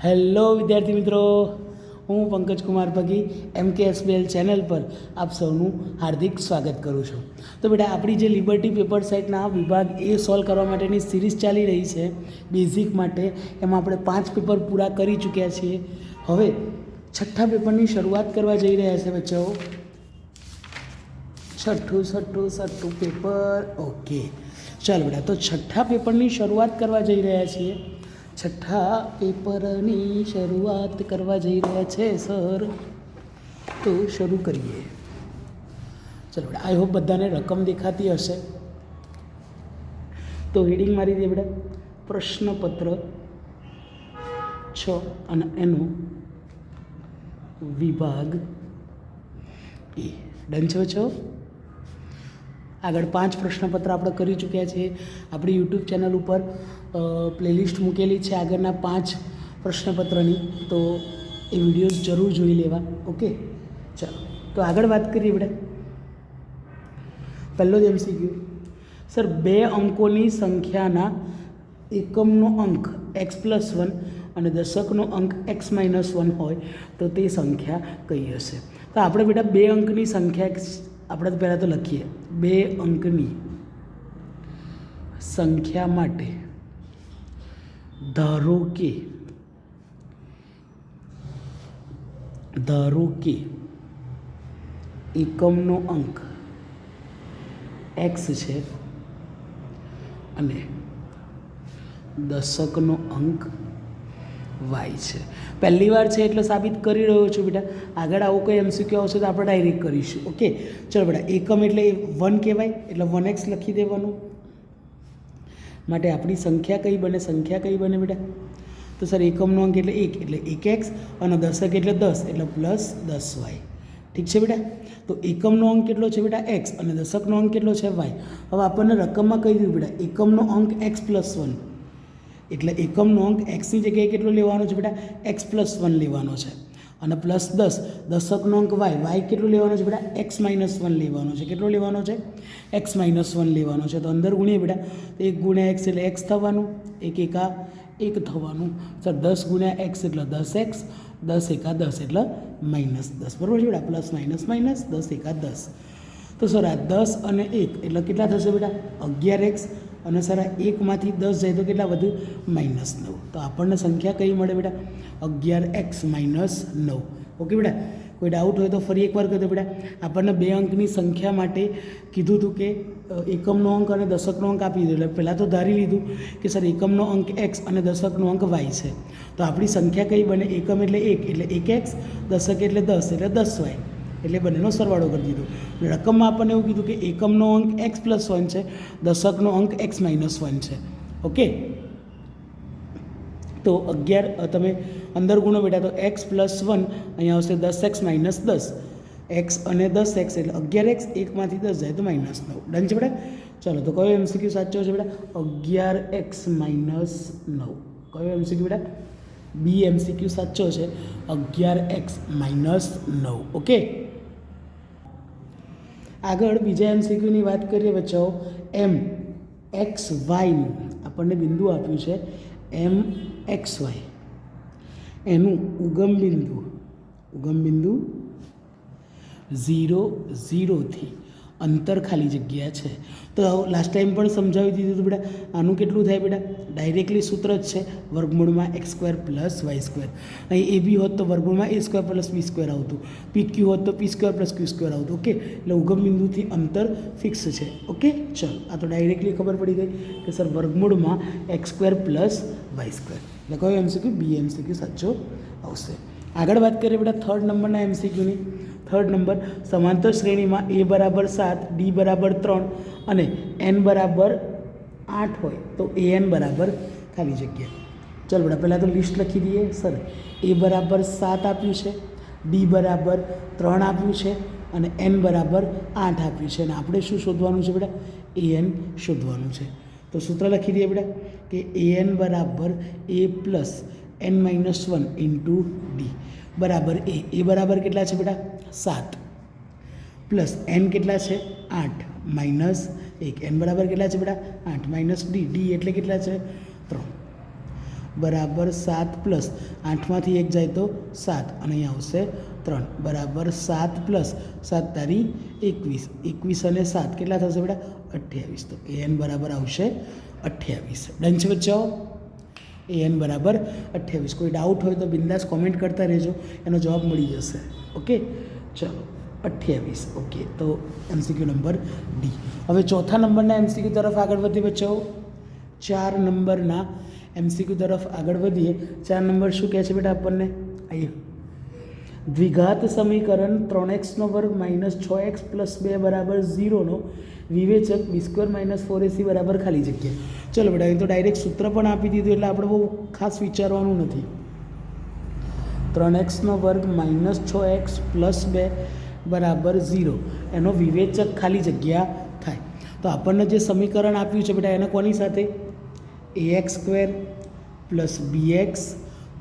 Hello વિદ્યાર્થી મિત્રો, હું પંકજ કુમાર પગી MKSBL ચેનલ પર આપ સૌનું હાર્દિક સ્વાગત કરું છું. તો બેટા, આપણી જે લિબર્ટી પેપર સેટના વિભાગ એ સોલ્વ કરવા માટેની સિરીઝ ચાલી રહી છે બેઝિક માટે, એમાં આપણે 5 પેપર પૂરા કરી ચૂક્યા છીએ. હવે છઠ્ઠા પેપરની શરૂઆત કરવા જઈ રહ્યા છે બચ્ચાઓ. છઠ્ઠું પેપર. ઓકે, ચાલો બેટા, તો છઠ્ઠા પેપરની શરૂઆત કરવા જઈ રહ્યા છીએ. છઠ્ઠા પેપરની શરૂઆત કરવા જઈ રહ્યા છે સર, તો શરૂ કરીએ. ચાલો બેટા, આઈ હોપ બધાને રકમ દેખાતી હશે. તો હેડિંગ મારી દે બેટા, પ્રશ્નપત્ર 6 અને એનો વિભાગ એ. ડન છો? આગળ 5 પ્રશ્નપત્ર આપણે કરી ચૂક્યા છીએ. આપણી યુટ્યુબ ચેનલ ઉપર પ્લેલિસ્ટ મૂકેલી છે આગળના 5 પ્રશ્નપત્રની, તો એ વિડીયોઝ જરૂર જોઈ લેવા. ઓકે, ચાલો તો આગળ વાત કરીએ બેટા. પહેલો જ MCQ, સર 2 અંકોની સંખ્યાના એકમનો અંક x+1 અને દશકનો અંક x-1 હોય તો તે સંખ્યા કઈ હશે? તો આપણે બેટા 2 અંકની સંખ્યા આપણે પહેલાં તો લખીએ. 2 અંકની સંખ્યા માટે ધારો કે એકમનો અંક x છે અને દશકનો અંક y છે. પહેલી વાર છે એટલે સાબિત કરી રહ્યો છું બેટા. આગળ આવો કોઈ MCQ આવશે તો આપણે ડાયરેક્ટ કરીશું. ઓકે, ચલો બેટા, એકમ એટલે 1 કહેવાય, એટલે 1x લખી દેવાનું. માટે આપણી સંખ્યા કઈ બને? બેટા, તો સર એકમનો અંક એટલે 1 એટલે 1x અને દશક એટલે 10 એટલે +10y. ઠીક છે બેટા? તો એકમનો અંક કેટલો છે બેટા? x અને દશકનો અંક કેટલો છે? y. હવે આપણને રકમમાં કહી દીધું બેટા, એકમનો અંક x+1 એટલે એકમનો અંક xની જગ્યાએ કેટલો લેવાનો છે બેટા? x+1 લેવાનો છે. અને +10 દશકનો અંક y કેટલો લેવાનો છે બેટા? x-1 લેવાનો છે. કેટલો લેવાનો છે? x-1 લેવાનો છે. તો અંદર ગુણીએ બેટા, તો 1 × x એટલે x થવાનું, 1 × 1 થવાનું. સર 10 × x એટલે 10x, 10 × 10 એટલે -10. બરાબર છે બેટા? +- 10 × 10. તો સર આ 10 અને 1 એટલે કેટલા થશે બેટા? 11x. અને સર આ 1માંથી 10 જાય તો કેટલા વધુ? -9. તો આપણને સંખ્યા કઈ મળે બેટા? 11x - 9. ઓકે બેટા, કોઈ ડાઉટ હોય તો ફરી એકવાર કહી દો બેટા. આપણને 2 અંકની સંખ્યા માટે કીધું હતું કે એકમનો અંક અને દશકનો અંક આપી દીધો. એટલે પહેલાં તો ધારી લીધું કે સર એકમનો અંક x અને દશકનો અંક y છે. તો આપણી સંખ્યા કઈ બને? એકમ એટલે 1 એટલે 1x, દશક એટલે 10 એટલે 10y. એટલે બંનેનો સરવાળો કરી દીધો. રકમમાં આપણને એવું કીધું કે એકમનો અંક x+1 છે, દશકનો અંક x-1 છે. ઓકે, તો 11 તમે અંદર ગુણો બેટા, તો x+1 અહીંયા આવશે 10x - 10. x અને 10x એટલે 11x, 1માંથી 10 જાય તો -9. ડન છે બેટા? ચાલો, તો કયો MCQ સાચો છે બેટા? 11x - 9. કયો MCQ બેટા? B MCQ સાચો છે, 11x - 9. ઓકે, આગળ બીજા MCQની વાત કરીએ બચ્ચાઓ. MXYનું આપણને બિંદુ આપ્યું છે, MXY એનું ઉગમ બિંદુ 0, 0 થી અંતર ખાલી જગ્યા છે. તો લાસ્ટ ટાઈમ પણ સમજાવી દીધું હતું બેટા. આનું કેટલું થાય બેટા? ડાયરેક્ટલી સૂત્ર જ છે, વર્ગમૂળમાં x² + y². અહીં AB હોત તો વર્ગમૂળમાં a² + b² આવતું, PQ હોત તો p² + q² આવતું. ઓકે, એટલે ઉગમ બિંદુથી અંતર ફિક્સ છે. ઓકે, ચલો, આ તો ડાયરેક્ટલી ખબર પડી ગઈ કે સર વર્ગમૂળમાં x² + y². એટલે કયો MCQ? B MCQ સાચો આવશે. આગળ વાત કરીએ બેટા થર્ડ નંબરના MCQની. થર્ડ નંબર, સમાંતર શ્રેણીમાં a = 7, d = 3 અને n = 8 હોય તો an = ખાલી જગ્યા. ચાલો બેટા, પહેલાં તો લિસ્ટ લખી દઈએ. સર a = 7 આપ્યું છે, d = 3 આપ્યું છે અને n = 8 આપ્યું છે. અને આપણે શું શોધવાનું છે બેટા? an શોધવાનું છે. તો સૂત્ર લખી દઈએ બેટા કે an = a + n-1 × d બરાબર a. બરાબર કેટલા છે બેટા? 7 પ્લસ n કેટલા છે? 8 માઇનસ 1. n બરાબર કેટલા છે બેટા? 8 માઇનસ d. d એટલે કેટલા છે? 3. બરાબર 7 પ્લસ 8માંથી 1 જાય તો 7 અને અહીંયા આવશે 3 બરાબર 7 પ્લસ 7 તારી 21 21 અને 7 કેટલા થશે બેટા 28 તો an બરાબર આવશે 28 ડન છે બચ્ચાઓ an બરાબર 28 કોઈ ડાઉટ હોય તો બિંદાસ કોમેન્ટ કરતા રહેજો એનો જવાબ મળી જશે ઓકે ચલો 28 ઓકે તો એમસીક્યુ નંબર ડી હવે ચોથા નંબરના એમસીક્યુ તરફ આગળ વધીએ બચ્ચાઓ 4 નંબરના એમસીક્યુ તરફ આગળ વધીએ 4 નંબર શું કહે છે બેટા આપણને અહીંયા દ્વિઘાત સમીકરણ 3x² - 6x + 2 બરાબર 0નો વિવેચક b² - 4ac બરાબર ખાલી જગ્યા ચલો બેટા અહીં તો ડાયરેક્ટ સૂત્ર પણ આપી દીધું એટલે આપણે બહુ ખાસ વિચારવાનું નથી 3x² - 6x + 2 બરાબર 0 એનો વિવેચક ખાલી જગ્યા થાય તો આપણને જે સમીકરણ આપ્યું છે બેટા એને કોની સાથે ax² + bx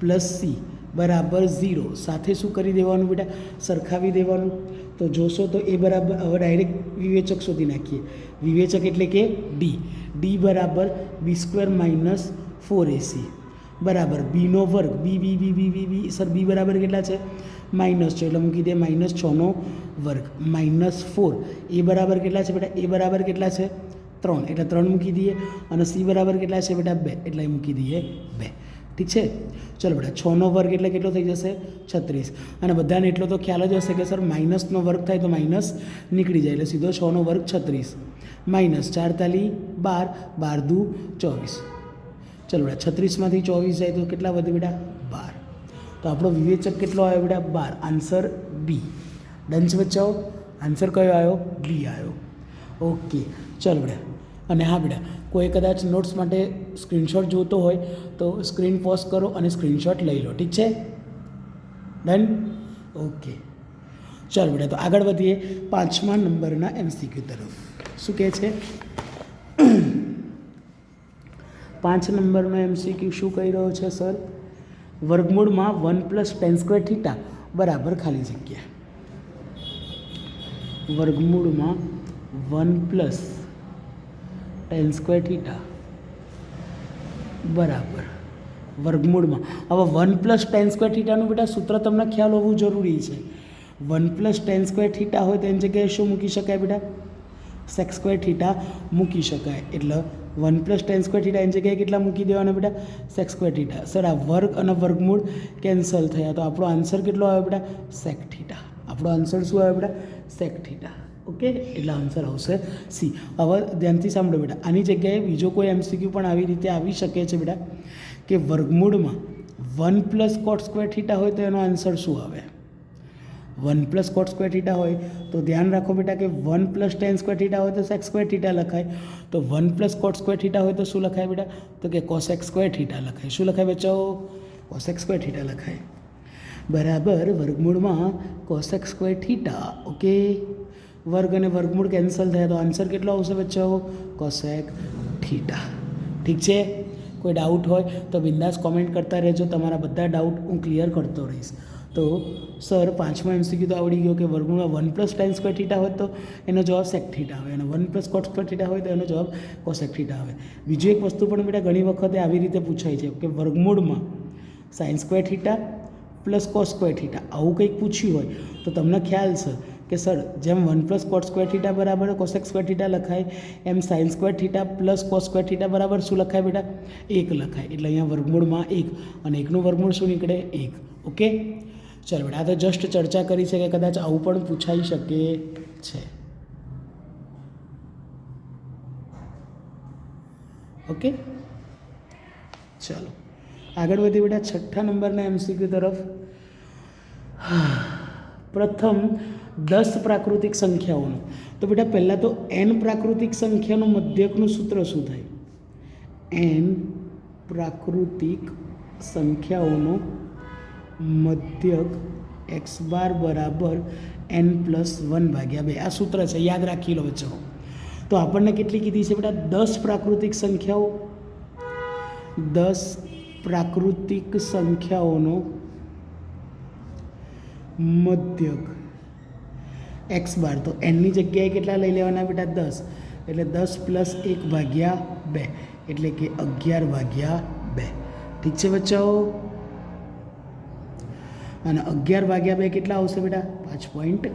+ c બરાબર 0 સાથે શું કરી દેવાનું બેટા સરખાવી દેવાનું તો જોશો તો એ બરાબર હવે ડાયરેક્ટ વિવેચક શોધી નાખીએ વિવેચક એટલે કે ડી બરાબર b² - 4ac બરાબર બીનો વર્ગ બી સર બી બરાબર કેટલા છે માઇનસ છે એટલે મૂકી દે -6નો વર્ગ -4 એ બરાબર કેટલા છે બેટા એ બરાબર કેટલા છે 3 એટલે 3 મૂકી દઈએ અને સી બરાબર કેટલા છે બેટા 2 એટલે મૂકી દઈએ 2 ઠીક છે ચલો બેટા 6નો વર્ગ એટલે કેટલો થઈ જશે 36 અને બધાને એટલો તો ખ્યાલ જ હશે કે સર માઇનસનો વર્ગ થાય તો માઇનસ નીકળી જાય એટલે સીધો 6નો વર્ગ 36 -4 તાલી 12 12 દુ 24 ચલો બેટા 36માંથી 24 જાય તો કેટલા વધે બેટા 12 તો આપણો વિવેચક કેટલો આવ્યો બેટા 12 આન્સર બી ડન છે બચ્ચાઓ આન્સર કયો આવ્યો બી આવ્યો ઓકે ચલો બેટા અને હા બેટા કોઈ કદાચ નોટ્સ માટે સ્ક્રીનશોટ જોતો હોય તો સ્ક્રીન પોઝ કરો અને સ્ક્રીનશોટ લઈ લો ઠીક છે ડન ઓકે ચાલો બેટા તો આગળ વધીએ 5મા નંબરના એમસીક્યુ તરફ શું કહે છે 5 નંબરનો એમસીક્યુ શું કહી રહ્યો છે સર વર્ગમૂળમાં 1 + tan² θ બરાબર ખાલી જગ્યા વર્ગમૂળમાં 1 + tan² θ બરાબર વર્ગમૂળમાં હવે 1 + tan² θનું બેટા સૂત્ર તમને ખ્યાલ હોવું જરૂરી છે 1 + tan² θ હોય તો એની જગ્યાએ શું મૂકી શકાય બેટા sec² θ મૂકી શકાય એટલે 1 + tan² θ એની જગ્યાએ કેટલા મૂકી દેવાના બેટા sec² θ સર આ વર્ગ અને વર્ગમૂળ કેન્સલ થયા તો આપણો આન્સર કેટલો આવ્યો બેટા sec θ આપણો આન્સર શું આવ્યો બેટા sec θ ઓકે એટલે આન્સર આવશે સી હવે ધ્યાનથી સાંભળો બેટા આની જગ્યાએ બીજો કોઈ એમસીક્યુ પણ આવી રીતે આવી શકે છે બેટા કે વર્ગમૂળમાં 1 + cot² θ હોય તો એનો આન્સર શું આવે 1 + cot² θ હોય તો ધ્યાન રાખો બેટા કે 1 + tan² θ હોય તો sec² θ લખાય તો 1 + cot² θ હોય તો શું લખાય બેટા તો કે cosec² θ લખાય શું લખાય બચ્ચાઓ cosec² θ લખાય બરાબર વર્ગમૂળમાં cosec² θ ઓકે વર્ગ અને વર્ગમૂળ કેન્સલ થયા તો આન્સર કેટલો આવશે બચ્ચાઓ cosec θ ઠીક છે કોઈ ડાઉટ હોય તો બિંદાસ કોમેન્ટ કરતા રહેજો તમારા બધા ડાઉટ હું ક્લિયર કરતો રહીશ તો સર 5મા એમસીક્યુ તો આવડી ગયો કે વર્ગમૂળમાં 1 + tan² θ હોય તો એનો જવાબ sec θ આવે અને 1 + cot² θ હોય તો એનો જવાબ cosec θ આવે બીજી એક વસ્તુ પણ બેટા ઘણી વખતે આવી રીતે પૂછાય છે કે વર્ગમૂળમાં sin² θ + cos² θ આવું કંઈક પૂછ્યું હોય તો તમને ખ્યાલ છે કે સર જેમ 1 + cot² θ બરાબર cosec² θ લખાય એમ sin² θ + cos² θ બરાબર શું લખાય બેટા 1 લખાય એટલે અહીંયા વર્ગમૂળમાં 1 અને 1નું વર્ગમૂળ શું નીકળે 1 ઓકે ચાલો બેટા આ તો જસ્ટ ચર્ચા કરી છે કે કદાચ આવું પણ પૂછાઈ શકે છે ઓકે ચાલો આગળ વધી બેટા 6ઠ્ઠા નંબરના એમસીક્યુ તરફ પ્રથમ 10 પ્રાકૃતિક સંખ્યાઓનો તો બેટા પહેલાં તો n પ્રાકૃતિક સંખ્યાનું મધ્યકનું સૂત્ર શું થાય n પ્રાકૃતિક સંખ્યાઓનો મધ્યક x બાર બરાબર n + 1/2 આ સૂત્ર છે યાદ રાખી લો બચ્ચો તો આપણને કેટલી કીધી છે બેટા 10 પ્રાકૃતિક સંખ્યાઓ 10 પ્રાકૃતિક સંખ્યાઓનો મધ્યક x બાર તો nની જગ્યાએ કેટલા લઈ લેવાના બેટા 10 એટલે 10 + 1/2 એટલે કે 11/2 ઠીક છે બચ્ચાઓ? અને 11 ભાગ્યા 2 કેટલા આવશે બેટા? 5.5.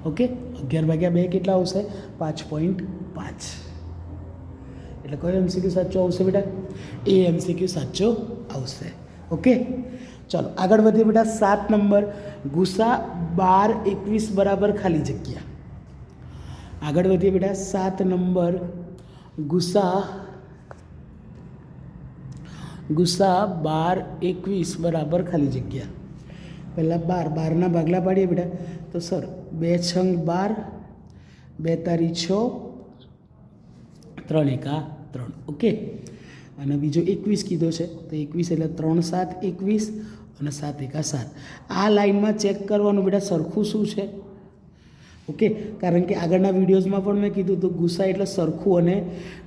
ઓકે, 11 ભાગ્યા 2 કેટલા આવશે? 5.5. એટલે કયો MCQ સાચો આવશે બેટા? એ MCQ સાચો આવશે. ઓકે, ચાલો આગળ વધીએ બેટા. 7 નંબર, ગુસા 12 21 બરાબર ખાલી જગ્યા. આગળ વધીએ બેટા. 7 નંબર, ગુસા 12 21 બરાબર ખાલી જગ્યા. પહેલાં 12 ભાગલા પાડીએ બેટા. તો સર 2 છંગ 12, 2 તારી 6, 3 એકા 3. ઓકે, અને બીજો 21 કીધો છે તો 21 એટલે 3 7 21 અને 7 એકા 7. આ લાઈનમાં ચેક કરવાનું બેટા સરખું શું છે. ઓકે, કારણ કે આગળના વિડીયોઝમાં પણ મેં કીધું તો ગુસા એટલે સરખું અને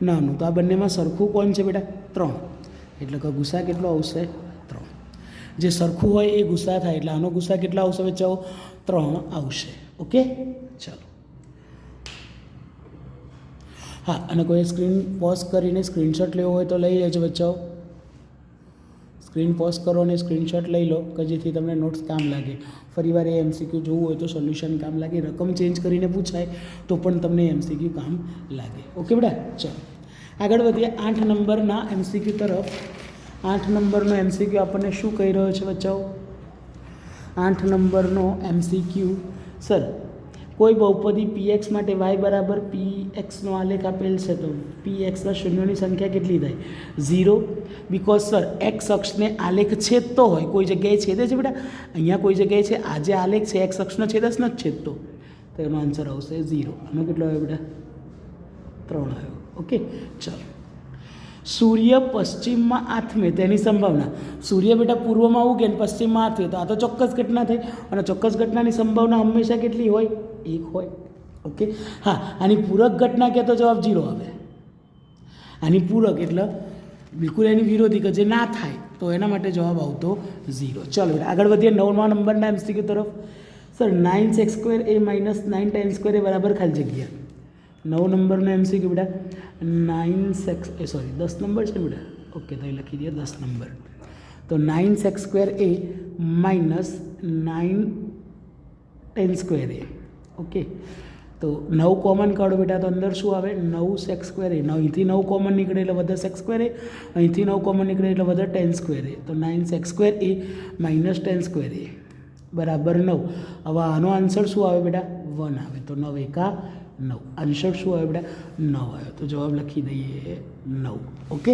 નાનું. તો આ બંનેમાં સરખું કોણ છે બેટા? 3. એટલે કે ગુસા કેટલો આવશે? 3. જે સરખું હોય એ ગુસા થાય. એટલે આનો ગુસા કેટલા આવશે બચ્ચાઓ? 3 આવશે. ઓકે, ચાલો. હા, અને કોઈ સ્ક્રીન પોઝ કરીને સ્ક્રીનશોટ લેવો હોય તો લઈ લેજો બચ્ચાઓ. સ્ક્રીન પોઝ કરો અને સ્ક્રીનશોટ લઈ લો કે જેથી તમને નોટ્સ કામ લાગે. ફરીવાર એ MCQ જોવું હોય તો સોલ્યુશન કામ લાગે. રકમ ચેન્જ કરીને પૂછાય તો પણ તમને MCQ કામ લાગે. ઓકે બેટા, ચાલો આગળ વધીએ 8 નંબરના MCQ તરફ. 8 નંબરનો MCQ આપણને શું કહી રહ્યો છે બચ્ચાઓ? 8 નંબરનો MCQ, સર કોઈ બહુપદી px માટે y બરાબર pxનો આલેખ આપેલ છે તો pxના શૂન્યોની સંખ્યા કેટલી થાય? 0. બિકોઝ સર x અક્ષને આલેખ છેદતો હોય, કોઈ જગ્યાએ છેદે છે બેટા? અહીંયા કોઈ જગ્યાએ છે. આ જે આલેખ છે x અક્ષનો છેદસ નથી છેદતો, તો એનો આન્સર આવશે 0. આનો કેટલો આવ્યો બેટા? 3 આવ્યો. ઓકે, ચાલો. સૂર્ય પશ્ચિમમાં આથમે તેની સંભાવના. સૂર્ય બેટા પૂર્વમાં ઉગે ને પશ્ચિમમાં આથમે તો આ તો ચોક્કસ ઘટના થઈ. અને ચોક્કસ ઘટનાની સંભાવના હંમેશા કેટલી હોય? 1 હોય. ઓકે, હા, આની પૂરક ઘટના કે તો જવાબ 0 આવે. આની પૂરક એટલે બિલકુલ એની વિરોધી કે જે ના થાય તો એના માટે જવાબ આવતો 0. ચાલો બેટા આગળ વધીએ 9મા નંબરના MCQ તરફ. સર 9x² a - 9tan² બરાબર ખાલી જગ્યા. 9 નંબરનો MCQ બેટા. 10 નંબર છે બેટા. ઓકે, તો લખી દઈએ 10 નંબર. તો 9x² a - 9tan². ઓકે, તો 9 કોમન કાઢો બેટા તો અંદર શું આવે? 9x². અહીંથી 9 કોમન નીકળે એટલે વધે sec². અહીંથી 9 કોમન નીકળે એટલે વધે tan². તો 9x² a - tan² બરાબર 9. હવે આનો આન્સર શું આવે બેટા? 1 આવે. તો 9 એકા 9. આન્સર શું આવે બેટા? 9 આવ્યો. તો જવાબ લખી દઈએ 9. ઓકે,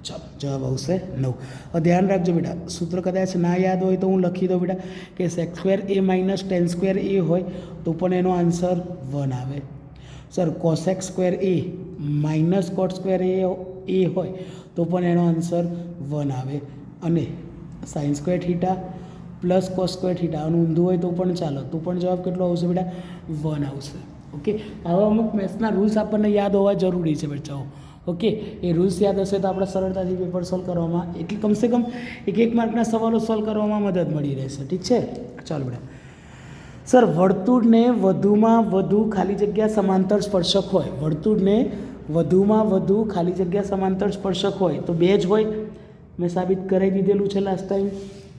ચાલો જવાબ આવશે 9. હવે ધ્યાન રાખજો બેટા, સૂત્ર કદાચ ના યાદ હોય તો હું લખી દઉં બેટા કે sec² a - tan² a હોય તો પણ એનો આન્સર 1 આવે. Sir cosec² a - cot² a હોય તો પણ એનો આન્સર 1 આવે. અને sin² θ પ્લસ cos² θ આનું ઊંધું હોય તો પણ ચાલો, તો પણ જવાબ કેટલો આવશે બેટા? 1 આવશે. ઓકે, આવા અમુક મેથ્સના રૂલ્સ આપણને યાદ હોવા જરૂરી છે બચ્ચાઓ. ઓકે, એ રૂલ્સ યાદ હશે તો આપણે સરળતાથી પેપર સોલ્વ કરવામાં, એટલે કમસે કમ 1 માર્કના સવાલો સોલ્વ કરવામાં મદદ મળી રહેશે. ઠીક છે, ચાલો બેટા. સર વર્તુળને વધુમાં વધુ ખાલી જગ્યા સમાંતર સ્પર્શક હોય. વર્તુળને વધુમાં વધુ ખાલી જગ્યા સમાંતર સ્પર્શક હોય તો 2 જ હોય. મેં સાબિત કરાવી દીધેલું છે લાસ્ટ ટાઈમ.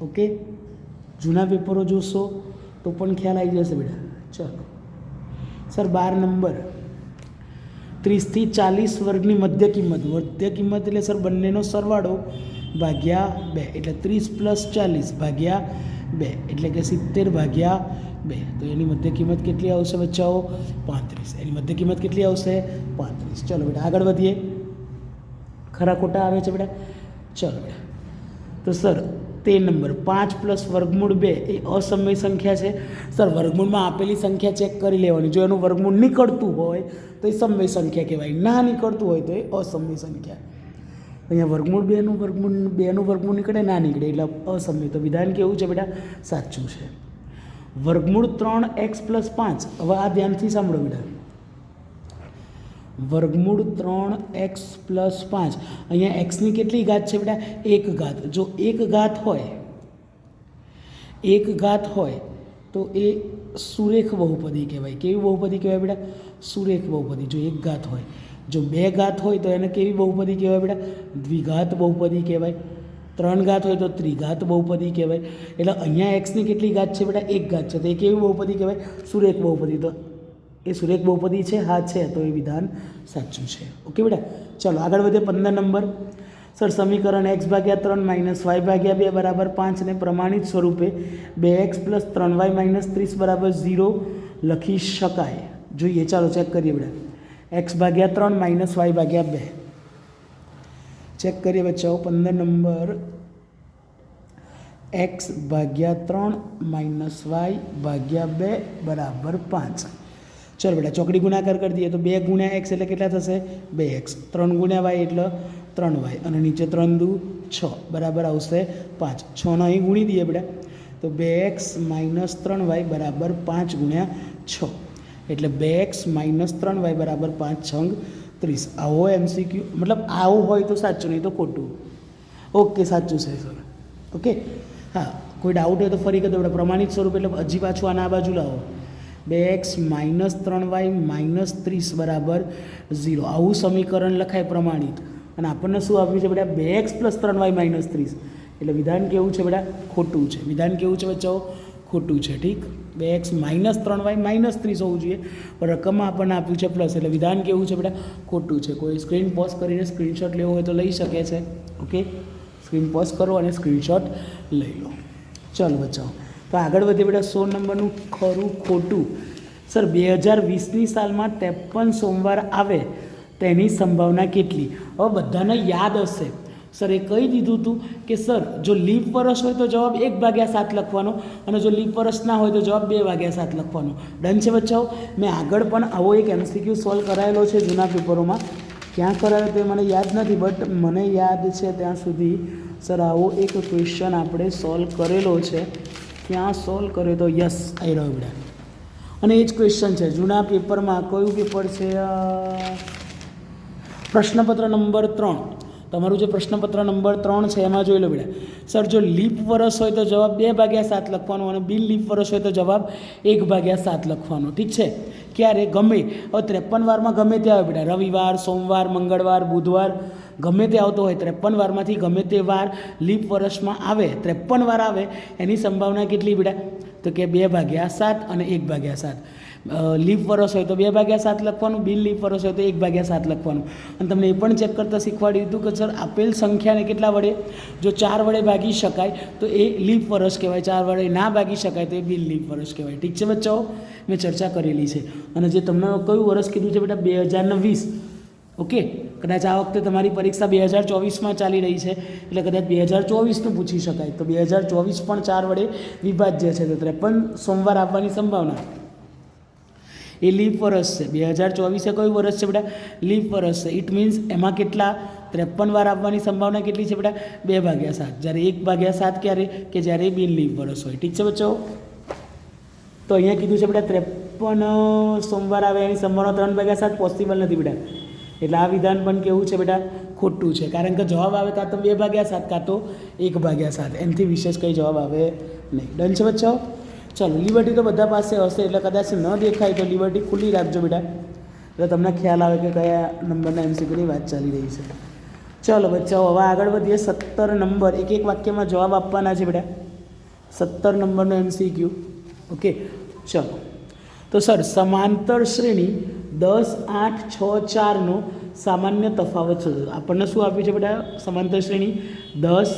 ઓકે, જૂના પેપરો જોશો તો પણ ખ્યાલ આવી જશે બેટા. ચાલો સર 12 નંબર, 30 થી 40 વર્ગની મધ્ય કિંમત. મધ્ય કિંમત એટલે સર બંનેનો સરવાળો ભાગ્યા 2 એટલે 30 + 40 ભાગ્યા 2 એટલે કે 70 ભાગ્યા 2. તો એની મધ્ય કિંમત કેટલી આવશે બચ્ચાઓ? 35. એની મધ્ય કિંમત કેટલી આવશે? 35. ચલો બેટા આગળ વધીએ. ખરા ખોટા આવે છે બેટા. ચલો બેટા, તો સર 13 નંબર, 5 + વર્ગમૂળ 2 એ અસમય સંખ્યા છે. સર વર્ગમૂળમાં આપેલી સંખ્યા ચેક કરી લેવાની. જો એનું વર્ગમૂળ નીકળતું હોય તો એ સમય સંખ્યા કહેવાય, ના નીકળતું હોય તો એ અસમય સંખ્યા. અહીંયા વર્ગમૂળ 2નું વર્ગમૂળ નીકળે, ના નીકળે એટલે અસમય. તો વિધાન કેવું છે બેટા? સાચું છે. વર્ગમૂળ 3x + 5. હવે આ ધ્યાનથી સાંભળો બેટા. વર્ગમૂળ 3x + 5. અહીંયા xની કેટલી ઘાત છે બેટા? 1 ઘાત. જો 1 ઘાત હોય તો એ સુરેખ બહુપદી કહેવાય. કેવી બહુપદી કહેવાય બેટા? સુરેખ બહુપદી. જો 1 ઘાત હોય, જો 2 ઘાત હોય તો એને કેવી બહુપદી કહેવાય બેટા? દ્વિઘાત બહુપદી કહેવાય. 3 ઘાત હોય તો ત્રિઘાત બહુપદી કહેવાય. એટલે અહીંયા એક્સની કેટલી ઘાત છે બેટા? 1 ઘાત છે, તો એ કેવી બહુપદી કહેવાય? સુરેખ બહુપદી. તો એ સુરેખ બહુપદી છે? હા છે, તો એ વિધાન સાચું છે. ઓકે બેટા, ચાલો આગળ વધીએ. 15 નંબર. સર સમીકરણ x/3 - y/2 = 5 ને પ્રમાણિત સ્વરૂપે 2x + 3y - 30 = 0 લખી શકાય. જોઈએ, ચાલો ચેક કરીએ બેટા. x/3 - y/2 ચેક કરીએ બચ્ચાઓ. 15 નંબર. x/3 - y/2 = 5. ચલો બેટા ચોકડી ગુણાકાર કરી દઈએ તો 2 × x એટલે કેટલા થશે? 2x. 3 × y એટલે 3y અને નીચે 3 દુ 6 બરાબર આવશે 5. 6 અહીં ગુણી દઈએ બેટા તો 2x - 3y = 5 × 6 એટલે 2x - 3y = 5 × 6 = 30. આવો MCQ મતલબ આવું હોય તો સાચું, નહીં તો ખોટું. ઓકે, સાચું છે સર. ઓકે, હા, કોઈ ડાઉટ હોય તો ફરી કહી દો બેટા. પ્રમાણિત સ્વરૂપ એટલે હજી પાછું આના આ બાજુ લાવો. 2x - 3y - 30 = 0. આવું સમીકરણ લખાય પ્રમાણિત. અને આપણને શું આપ્યું છે બેટા? 2x + 3y - 30. એટલે વિધાન કેવું છે બેટા? ખોટું છે. વિધાન કેવું છે બચ્ચાઓ? ખોટું છે. ઠીક, 2x - 3y - 30 હોવું જોઈએ, પણ રકમમાં આપણને આપ્યું છે પ્લસ, એટલે વિધાન કેવું છે બેટા? ખોટું છે. કોઈ સ્ક્રીન પોઝ કરીને સ્ક્રીનશોટ લેવો હોય તો લઈ શકે છે. ઓકે, સ્ક્રીન પોઝ કરો અને સ્ક્રીનશોટ લઈ લો. ચાલો બચ્ચાઓ, તો આગળ વધીએ બેટા. 16 નંબરનું ખરું ખોટું. સર 2020ની સાલમાં 53 સોમવાર આવે તેની સંભાવના કેટલી? હવે બધાને યાદ હશે, સર એ કહી દીધું હતું કે સર જો લીપ વર્ષ હોય તો જવાબ 1/7 લખવાનો, અને જો લીપ વર્ષ ના હોય તો જવાબ 2/7 લખવાનો. ડન છે બચ્ચાઓ? મેં આગળ પણ આવો એક MCQ સોલ્વ કરાયેલો છે જૂના પેપરોમાં. ક્યાં કરાયો તે મને યાદ નથી, બટ મને યાદ છે ત્યાં સુધી સર આવો એક ક્વેશ્ચન આપણે સોલ્વ કરેલો છે. ક્યાં સોલ્વ કર્યો તો? યસ, આવી રહ્યો બેટા. અને એ જ ક્વેશ્ચન છે જૂના પેપરમાં. કયું પેપર છે? પ્રશ્નપત્ર નંબર 3. તમારું જે પ્રશ્નપત્ર નંબર 3 છે એમાં જોઈ લો બેટા. સર જો લીપ વર્ષ હોય તો જવાબ 2/7 લખવાનો, અને બિન લીપ વર્ષ હોય તો જવાબ 1/7 લખવાનો. ઠીક છે? ક્યારે? ગમે. હવે 53 વારમાં ગમે તે આવે બેટા. રવિવાર, સોમવાર, મંગળવાર, બુધવાર, ગમે તે આવતો હોય. 53 વારમાંથી ગમે તે વાર લીપ વર્ષમાં આવે, 53 વાર આવે, એની સંભાવના કેટલી બેટા? તો કે 2/7 અને 1/7. લીપ વર્ષ હોય તો 2/7 લખવાનું, બિન લીપ વર્ષ હોય તો 1/7 લખવાનું. અને તમને એ પણ ચેક કરતાં શીખવાડ્યું હતું કે સર આપેલ સંખ્યાને કેટલા વડે? જો 4 વડે ભાગી શકાય તો એ લીપ વર્ષ કહેવાય, 4 વડે ના ભાગી શકાય તો એ બિન લીપ વર્ષ કહેવાય. ઠીક છે બચ્ચાઓ? મેં ચર્ચા કરેલી છે. અને જે તમને કયું વર્ષ કીધું છે બેટા? 2020. ઓકે, કદાચ આ વખતે તમારી પરીક્ષા 2024માં ચાલી રહી છે, એટલે કદાચ 2024નું પૂછી શકાય. તો 2024 પણ 4 વડે વિભાજ્ય છે, તો 53 સોમવાર આવવાની સંભાવના એ લીપ વર્ષ છે. 2024 એ કયું વર્ષ છે બેટા? લીપ વર્ષ છે. ઇટ મીન્સ એમાં કેટલા? 53 વાર આવવાની સંભાવના કેટલી છે બેટા? 2/7. જ્યારે 1/7 ક્યારે? કે જ્યારે બિન લીપ વર્ષ હોય. ઠીક છે બચ્ચાઓ? તો અહીંયા કીધું છે બેટા 53 સોમવાર આવે એની સંભાવના 3/7 પોસિબલ નથી બેટા. એટલે આ વિધાન પણ કેવું છે બેટા? ખોટું છે. કારણ કે જવાબ આવે કાં તો 2/7 કાં તો 1/7. એનાથી વિશેષ કંઈ જવાબ આવે નહીં. ડન છે બચ્ચાઓ? ચાલો, લિબર્ટી તો બધા પાસે હશે, એટલે કદાચ ન દેખાય તો લિબર્ટી ખુલ્લી રાખજો બેટા, એટલે તમને ખ્યાલ આવે કે કયા નંબરના MCQની વાત ચાલી રહી છે. ચાલો બચ્ચાઓ, હવે આગળ વધીએ. 17 નંબર. એક એક વાક્યમાં જવાબ આપવાના છે બેટા. 17 નંબરનો MCQ. ઓકે, ચાલો. તો સર સમાંતર શ્રેણી 10, 8, 6, 4નો સામાન્ય તફાવત શોધો. આપણને શું આપ્યું છે બેટા? સમાંતર શ્રેણી 10,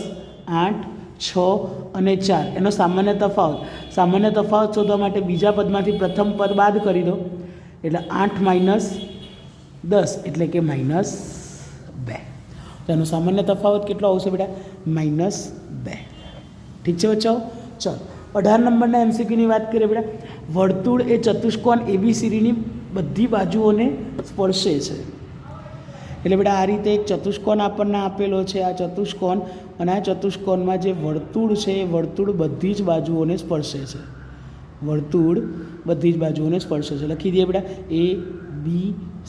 8, 6 અને 4 એનો સામાન્ય તફાવત. સામાન્ય તફાવત શોધવા માટે બીજા પદમાંથી પ્રથમ પદ બાદ કરી દો, એટલે 8 - 10 એટલે કે -2. તો એનો સામાન્ય તફાવત કેટલો આવશે બેટા? -2. ઠીક છે બચ્ચાઓ? ચાલો, 18 નંબરના MCQની વાત કરીએ બેટા. વર્તુળ એ ચતુષ્કોણ ABCDની બધી બાજુઓને સ્પર્શે છે. એટલે બેટા આ રીતે એક ચતુષ્કોણ આપણને આપેલો છે. આ ચતુષ્કોણ, અને આ ચતુષ્કોણમાં જે વર્તુળ છે એ વર્તુળ બધી જ બાજુઓને સ્પર્શે છે. વર્તુળ બધી જ બાજુઓને સ્પર્શે છે. લખી દઈએ બેટા. A, B,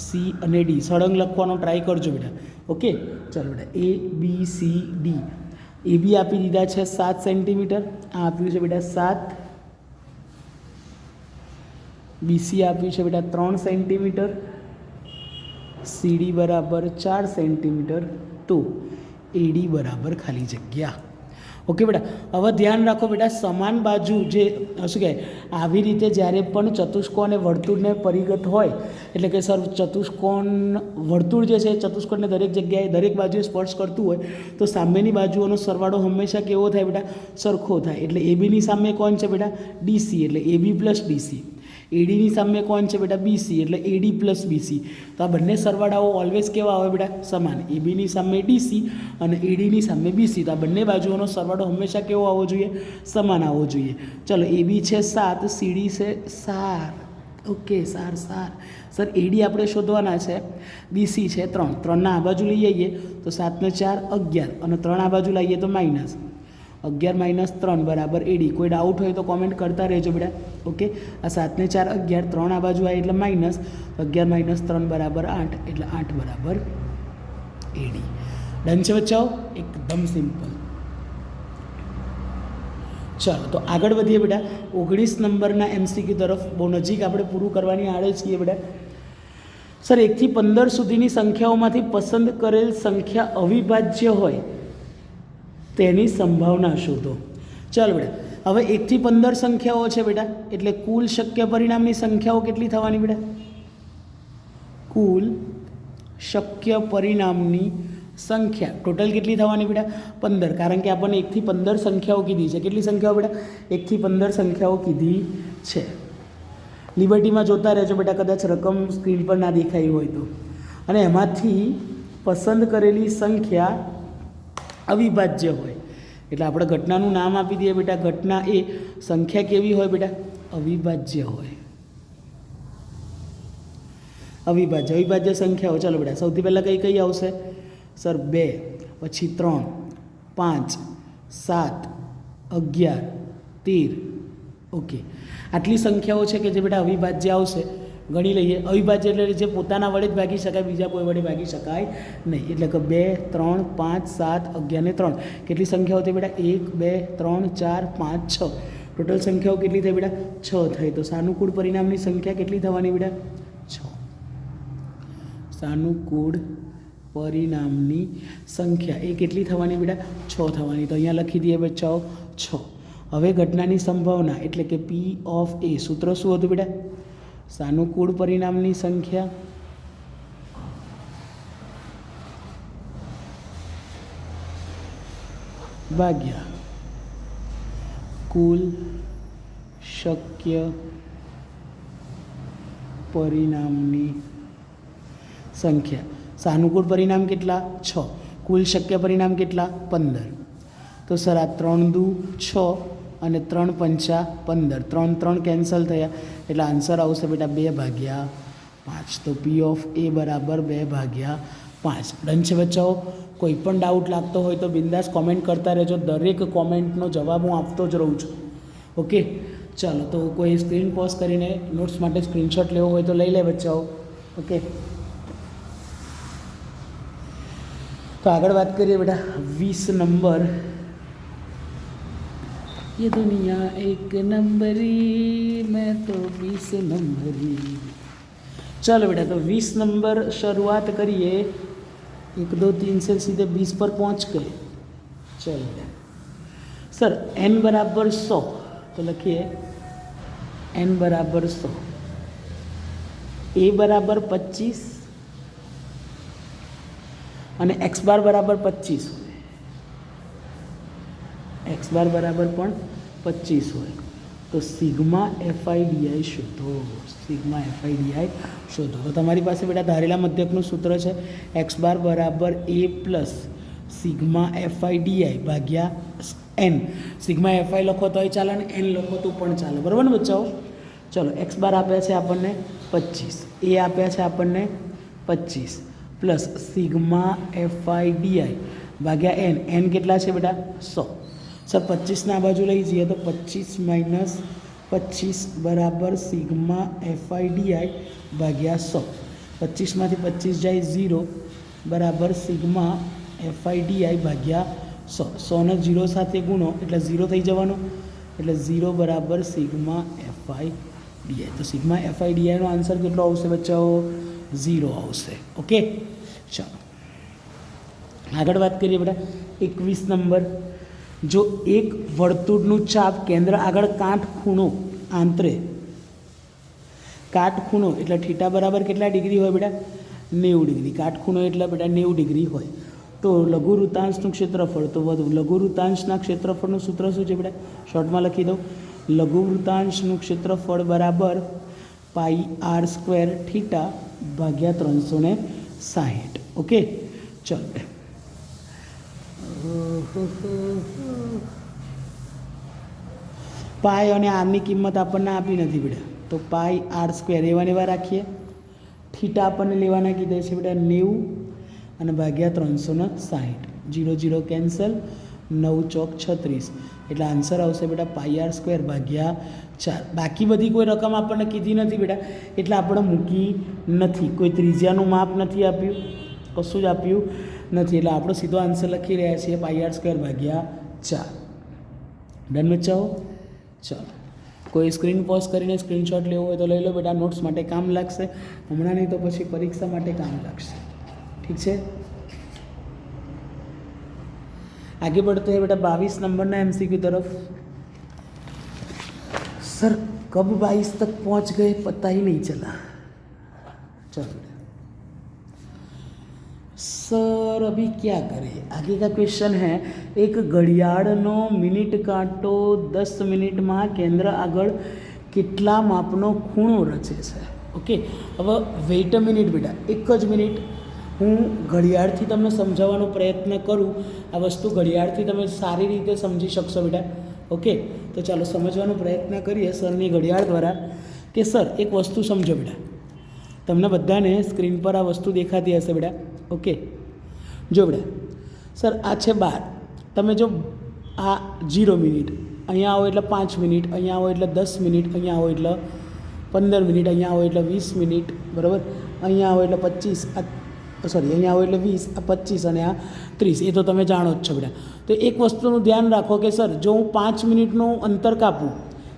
C અને D. સળંગ લખવાનો ટ્રાય કરજો બેટા. ઓકે, ચાલો બેટા. A, B, C, D. AB આપી દીધા છે 7 સેન્ટીમીટર. આ આપ્યું છે બેટા 7. BC આપ્યું છે બેટા 3 સેન્ટીમીટર. CD બરાબર 4 સેન્ટીમીટર, તો AD બરાબર ખાલી જગ્યા. ઓકે બેટા, હવે ધ્યાન રાખો બેટા, સમાન બાજુ જે શું કહેવાય, આવી રીતે જ્યારે પણ ચતુષ્કોણ અને વર્તુળને પરિગત હોય, એટલે કે સર ચતુષ્કોણ વર્તુળ જે છે ચતુષ્કોણને દરેક જગ્યાએ દરેક બાજુએ સ્પર્શ કરતું હોય, તો સામેની બાજુઓનો સરવાળો હંમેશા કેવો થાય બેટા? સરખો થાય. એટલે ABની સામે કોણ છે બેટા? DC, એટલે AB પ્લસ DC. ADની સામે કોણ છે બેટા? BC, એટલે AD પ્લસ BC. તો આ બંને સરવાળાઓ ઓલવેઝ કેવા આવે બેટા? સમાન. ABની સામે DC અને ADની સામે BC. તો આ બંને બાજુઓનો સરવાળો હંમેશા કેવો આવવો જોઈએ? સમાન આવવો જોઈએ. ચલો, AB છે 7, CD છે 4. ઓકે, 4. સર AD આપણે શોધવાના છે, BC છે 3. 3ના આ બાજુ લઈ આવીએ તો 7 ને 4 11, અને 3 આ બાજુ લાવીએ તો માઇનસ 11 - 3 બરાબર AD. કોઈ ડાઉટ હોય તો કોમેન્ટ કરતા રહેજો બેટા. ઓકે, આ 7 ને 4 11, 3 આ બાજુ આવે એટલે માઇનસ 11 - 3 બરાબર 8, એટલે 8 બરાબર AD. ડન છે બચ્ચાઓ? એકદમ સિમ્પલ. ચાલો તો આગળ વધીએ બેટા 19 નંબરના MCQ તરફ. બહુ નજીક આપણે પૂરું કરવાની આડે છીએ બેટા. સર 1 થી 15 સુધીની સંખ્યાઓમાંથી પસંદ કરેલ સંખ્યા અવિભાજ્ય હોય તેની સંભાવના શોધો. ચાલો બેટા, હવે 1 થી 15 સંખ્યાઓ છે બેટા, એટલે કુલ શક્ય પરિણામની સંખ્યાઓ કેટલી થવાની બેટા? કુલ શક્ય પરિણામની સંખ્યા ટોટલ કેટલી થવાની બેટા? 15. કારણ કે આપણને 1 થી 15 સંખ્યાઓ કીધી છે. કેટલી સંખ્યાઓ બેટા? 1 થી 15 સંખ્યાઓ કીધી છે. લિબર્ટીમાં જોતા રહેજો બેટા, કદાચ રકમ સ્ક્રીન પર ના દેખાઈ હોય તો. અને એમાંથી પસંદ કરેલી સંખ્યા અવિભાજ્ય હોય, એટલે આપણે ઘટનાનું નામ આપી દઈએ બેટા. ઘટના એ સંખ્યા કેવી હોય બેટા? અવિભાજ્ય હોય. અવિભાજ્ય સંખ્યાઓ. ચાલો બેટા, સૌથી પહેલાં કઈ કઈ આવશે? સર 2, પછી 3, 5, 7, 11, 13. ઓકે, આટલી સંખ્યાઓ છે કે જે બેટા અવિભાજ્ય આવશે. ગણી લઈએ. અવિભાજ્ય એટલે જે પોતાના વડે જ ભાગી શકાય, બીજા કોઈ વડે ભાગી શકાય નહીં. એટલે કે 2, 3, 5, 7, 11 ને 3. કેટલી સંખ્યાઓ થઈ બેટા? 1, 2, 3, 4, 5, 6. ટોટલ સંખ્યાઓ કેટલી થઈ બેટા? 6 થઈ. તો સાનુકૂળ પરિણામની સંખ્યા કેટલી થવાની બેટા? 6. સાનુકૂળ પરિણામની સંખ્યા એ કેટલી થવાની બેટા? 6 થવાની. તો અહીંયા લખી દઈએ બચ્ચાઓ 6. હવે ઘટનાની સંભાવના એટલે કે P ઓફ A. સૂત્ર શું હતું બેટા? સાનુકૂળ પરિણામની સંખ્યા ભાગ્યા કુલ શક્ય પરિણામની સંખ્યા. સાનુકૂળ પરિણામ કેટલા? 6. કુલ શક્ય પરિણામ કેટલા? 15. તો સર આ 3 દુ 6 અને 3 પંચા 15. 3 3 કેન્સલ થયા, એટલે આન્સર આવશે બેટા 2/5. તો P ઓફ A બરાબર 2/5. ડન છે બચ્ચાઓ? કોઈ પણ ડાઉટ લાગતો હોય તો બિંદાસ કોમેન્ટ કરતા રહેજો. દરેક કોમેન્ટનો જવાબ હું આપતો જ રહું છું. ઓકે, ચાલો તો કોઈ સ્ક્રીન પોઝ કરીને નોટ્સ માટે સ્ક્રીનશોટ લેવો હોય તો લઈ લે બચ્ચાઓ. ઓકે, તો આગળ વાત કરીએ બેટા 20 નંબર. ये दुनिया एक नंबरी, मैं तो 20 नंबरी. चलो बेटा, तो 20 नंबर शुरुआत करिए. 1 2 3 से सीधे 20 पर पहुंच गए. चलो बेटा, सर n बराबर 100, तो लिखिए n बराबर 100, a बराबर 25 અને x બાર બરાબર 25 હોય. एक्स बार बराबर पण 25 હોય તો સિગ્મા FIDI શોધો. સિગ્મા FIDI શોધો. તો તમારી પાસે બેટા ધારેલા મધ્યકનું સૂત્ર છે x બાર બરાબર a પ્લસ સિગ્મા FIDI ભાગ્યા n. સિગ્મા FI લખો તોય ચાલે અને n લખો તો પણ ચાલે. બરાબર ને બચ્ચાઓ? ચલો, x બાર આપ્યા છે આપણને 25, a આપ્યા છે આપણને 25 પ્લસ સિગ્મા FIDI ભાગ્યા n. n કેટલા છે બેટા? 100. સર 25 બાજુ લઈ જઈએ તો 25 - 25 બરાબર સિગ્મા FIDI ભાગ્યા 100. 25માંથી 25 જાય 0 બરાબર સિગ્મા FIDI ભાગ્યા 100. 100ને 0 સાથે ગુણો એટલે 0 થઈ જવાનો, એટલે 0 બરાબર સિગ્મા FIDI. તો સિગ્મા FIDIનો આન્સર કેટલો આવશે બચ્ચાઓ? 0 આવશે. ઓકે, ચાલો આગળ વાત કરીએ બેટા. 21 નંબર, જો એક વર્તુળનું ચાપ કેન્દ્ર આગળ કાટખૂણો આંતરે, કાટખૂણો એટલે થીટા બરાબર કેટલા ડિગ્રી હોય બેટા? 90 ડિગ્રી. કાટખૂણો એટલે બેટા 90 ડિગ્રી હોય તો લઘુવૃત્તાંશનું ક્ષેત્રફળ, તો લઘુવૃત્તાંશના ક્ષેત્રફળનું સૂત્ર શું છે બેટા? શોર્ટમાં લખી દઉં. લઘુવૃત્તાંશનું ક્ષેત્રફળ બરાબર πr² થીટા ભાગ્યા 360. ઓકે, ચાલો પાય અને આરની કિંમત આપણને આપી નથી બેટા, તો πr² એવા રાખીએ. થીટા આપણને લેવાના કીધા છે બેટા 90 અને ભાગ્યા 360. 0 0 કેન્સલ, 9 ચોક 36 એટલે આન્સર આવશે બેટા πr² ભાગ્યા 4. બાકી બધી કોઈ રકમ આપણને કીધી નથી બેટા, એટલે આપણે મૂકી નથી. કોઈ ત્રિજ્યાનું માપ નથી આપ્યું, કશું જ આપ્યું નથી, એટલે આપણો સીધો આન્સર લખી રહ્યા છીએ πr² ભાગ્યા 4. ડન બચ્ચાઓ? ચાલો, કોઈ સ્ક્રીન પોઝ કરીને સ્ક્રીનશોટ લેવો હોય તો લઈ લો બેટા, નોટ્સ માટે કામ લાગશે. હમણાં નહીં તો પછી પરીક્ષા માટે કામ લાગશે. ઠીક છે, आगे बढ़ते हैं बेटा 22 नंबर ना MCQ तरफ. सर कब 22 तक पहुंच गए पता ही नहीं चला. चलो सर अभी क्या करें, आगे का क्वेश्चन है. एक घड़ियाळनो मिनिट कांटो 10 मिनिट में केंद्र आगळ કેટલા માપનો ખૂણો રચે છે. ઓકે, હવે વેઇટ અ મિનિટ બેટા, એક જ મિનિટ હું ઘડિયાળથી તમને સમજાવવાનો પ્રયત્ન કરું. આ વસ્તુ ઘડિયાળથી તમે સારી રીતે સમજી શકશો બેટા. ઓકે, તો ચાલો સમજવાનો પ્રયત્ન કરીએ સરની ઘડિયાળ દ્વારા. કે સર એક વસ્તુ સમજો બેટા, તમને બધાને સ્ક્રીન પર આ વસ્તુ દેખાતી હશે બેટા. ઓકે, જો બેટા, સર આ છે 12. તમે જો આ 0 મિનિટ, અહીંયા આવો એટલે 5 મિનિટ, અહીંયા આવો એટલે 10 મિનિટ, અહીંયા આવો એટલે 15 મિનિટ, અહીંયા આવો એટલે 20 મિનિટ, બરાબર, અહીંયા આવો એટલે 25, અહીંયા આવો એટલે 20, આ 25 અને આ 30, એ તો તમે જાણો જ છો બેટા. તો એક વસ્તુનું ધ્યાન રાખો કે સર જો હું 5 મિનિટનું અંતર કાપું,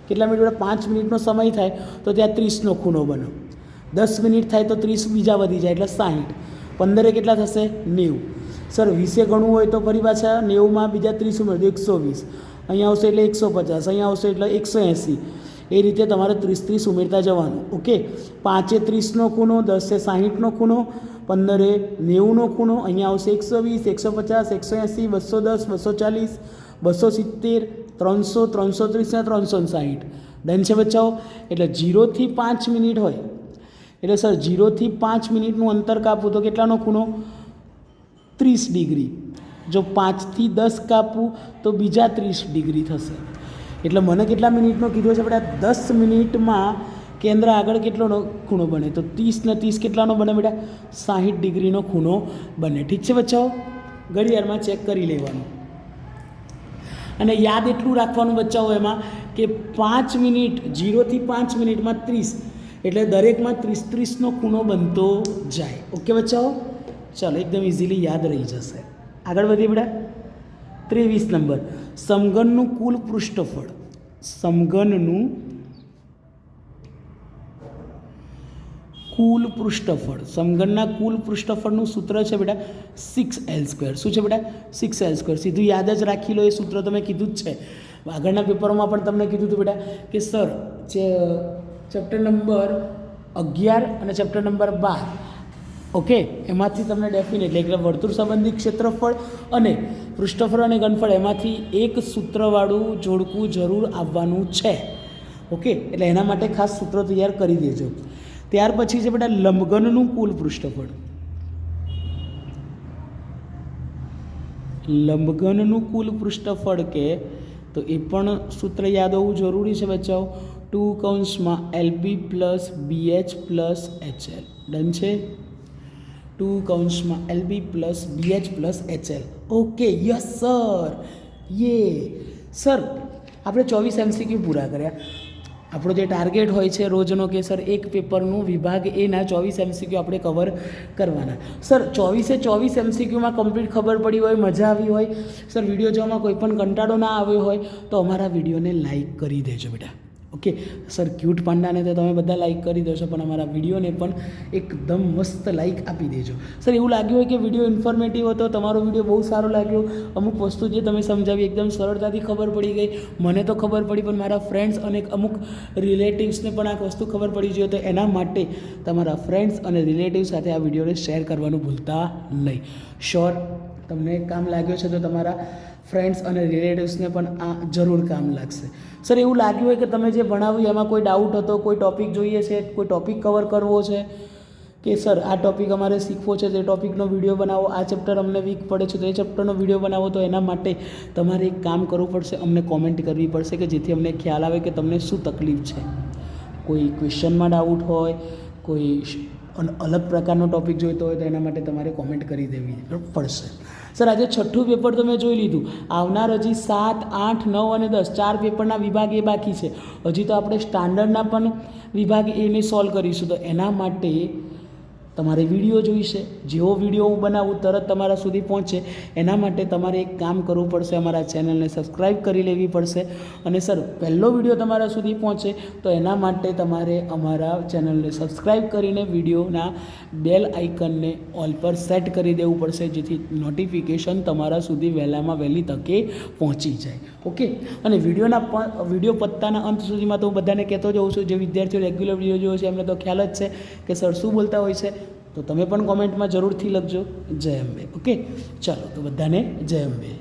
કેટલા મિનિટ બેટા? 5 મિનિટનો સમય થાય તો ત્યાં 30નો ખૂણો બને. 10 મિનિટ થાય તો 30 બીજા વધી જાય એટલે 60. 15 કેટલા થશે? 90. સર 20 ગણવું હોય તો ફરી પાછા 90માં બીજા 30 ઉમેરો તો 120. અહીંયા આવશે એટલે 150, અહીંયા આવશે એટલે 180. એ રીતે તમારે 30 ઉમેરતા જવાનું. ઓકે, 5 એ 30નો ખૂણો, 10 એ 60નો ખૂણો, 15 એ 90નો ખૂણો, અહીંયા આવશે 120, 150, 180, 210, 240, 270, 300, 330 અને 360. ડન છે બચ્ચાઓ? એટલે 0 થી 5 મિનિટ હોય એટલે સર 0 થી 5 મિનિટનું અંતર કાપવું તો કેટલાનો ખૂણો? 30 ડિગ્રી. જો 5 થી 10 કાપવું તો બીજા 30 ડિગ્રી થશે. એટલે મને કેટલા મિનિટનો કીધો છે બેટા? 10 મિનિટમાં કેન્દ્ર આગળ કેટલોનો ખૂણો બને? તો 30 ને 30 કેટલાનો બને બેટા? 60 ડિગ્રીનો ખૂણો બને. ઠીક છે બચ્ચાઓ? ઘડિયાળમાં ચેક કરી લેવાનું. અને યાદ એટલું રાખવાનું બચ્ચાઓ એમાં કે 5 મિનિટ, 0 થી 5 મિનિટમાં 30, એટલે દરેકમાં 30-30નો ખૂણો બનતો જાય. ઓકે બચ્ચાઓ? ચાલો, એકદમ ઇઝીલી યાદ રહી જશે. આગળ વધીએ બેટા. 23 નંબર, સમઘનનું કુલ પૃષ્ઠફળ. સમઘનનું કુલ પૃષ્ઠફળ, સમઘનના કુલ પૃષ્ઠફળનું સૂત્ર છે બેટા 6l². શું છે બેટા? 6l². સીધું યાદ જ રાખી લો, એ સૂત્ર તમે કીધું જ છે. આગળના પેપરોમાં પણ તમને કીધું હતું બેટા કે સર ચેપ્ટર નંબર 11 અને ચેપ્ટર નંબર 12, ઓકે, એમાંથી તમને ડેફિનેટલી એટલે વર્તુળ સંબંધી ક્ષેત્રફળ અને પૃષ્ઠફળ અને ઘનફળ એમાંથી એક સૂત્રવાળું જોડકું જરૂર આવવાનું છે. ઓકે, એટલે એના માટે ખાસ સૂત્ર તૈયાર કરી દેજો. ત્યાર પછી છે બેટા લંબઘનનું કુલ પૃષ્ઠફળ. લંબઘનનું કુલ પૃષ્ઠફળ કે તો એ પણ સૂત્ર યાદ હોવું જરૂરી છે બચ્ચાઓ. 2 LB + BH + HL. ડન છે? 2 LB + BH + HL. Okay, yes sir. Sir આપણે 24 MCQ પૂરા કર્યા. આપણો જે ટાર્ગેટ હોય છે રોજનો કે સર એક પેપરનું વિભાગ એના 24 MCQ આપણે કવર કરવાના. સર 24 MCQમાં કમ્પ્લીટ ખબર પડી હોય, મજા આવી હોય, સર વિડીયો જોવામાં કોઈ પણ કંટાળો ના આવ્યો હોય તો અમારા વિડીયોને લાઈક કરી દેજો બેટા. ઓકે સર ક્યુટ પાંડાને તો તમે બધા લાઈક કરી દેશો, પણ અમારા વિડીયોને પણ એકદમ મસ્ત લાઈક આપી દેજો. સર એવું લાગ્યું હોય કે વિડીયો ઇન્ફોર્મેટિવ હતો, તમારો વિડીયો બહુ સારો લાગ્યો, અમુક વસ્તુ જે તમે સમજાવી એકદમ સરળતાથી ખબર પડી ગઈ, મને તો ખબર પડી પણ મારા ફ્રેન્ડ્સ અને અમુક રિલેટિવ્સને પણ આ વસ્તુ ખબર પડી જોઈએ, તો એના માટે તમારા ફ્રેન્ડ્સ અને રિલેટિવ સાથે આ વિડીયોને શેર કરવાનું ભૂલતા નહીં. શ્યોર તમને કામ લાગ્યો છે તો તમારા ફ્રેન્ડ્સ અને રિલેટિવ્સને પણ આ જરૂર કામ લાગશે. સર એવું લાગ્યું હોય કે તમે જે ભણાવ્યું એમાં કોઈ ડાઉટ હતો, કોઈ ટૉપિક જોઈએ છે, કોઈ ટૉપિક કવર કરવો છે, કે સર આ ટૉપિક અમારે શીખવો છે તો એ ટૉપિકનો વિડીયો બનાવો, આ ચેપ્ટર અમને વીક પડે છે તો એ ચેપ્ટરનો વિડીયો બનાવો, તો એના માટે તમારે એક કામ કરવું પડશે, અમને કોમેન્ટ કરવી પડશે કે જેથી અમને ખ્યાલ આવે કે તમને શું તકલીફ છે. કોઈ ક્વેશ્ચનમાં ડાઉટ હોય, કોઈ અલગ પ્રકારનો ટૉપિક જોઈતો હોય તો એના માટે તમારે કોમેન્ટ કરી દેવી પડશે. સર આજે 6થું પેપર તો મેં જોઈ લીધું, આવનાર હજી 7, 8, 9 અને 10 4 પેપરના વિભાગ એ બાકી છે. હજી તો આપણે સ્ટાન્ડર્ડના પણ વિભાગ એને સોલ્વ કરીશું, તો એના માટે તમારે વિડીયો જોઈશે. જેવો વિડીયો હું બનાવું તરત તમારા સુધી પહોંચે એના માટે તમારે એક કામ કરવું પડશે, અમારા ચેનલને સબસ્ક્રાઈબ કરી લેવી પડશે. અને સર પહેલો વિડીયો તમારા સુધી પહોંચે તો એના માટે તમારે અમારા ચેનલને સબસ્ક્રાઈબ કરીને વિડીયોના બેલ આઇકનને ઓલ પર સેટ કરી દેવું પડશે, જેથી નોટિફિકેશન તમારા સુધી વહેલામાં વહેલી તકે પહોંચી જાય. ઓકે, અને વિડીયો પત્તાના અંત સુધીમાં તો હું બધાને કહેતો જઉં છું, જે વિદ્યાર્થીઓ રેગ્યુલર વિડીયો જોયો છે એમને તો ખ્યાલ જ છે કે સર શું બોલતા હોય છે, તો તમે પણ કોમેન્ટમાં જરૂરથી લખજો. જય અંબે. ઓકે, ચાલો તો બધાને જય અંબે.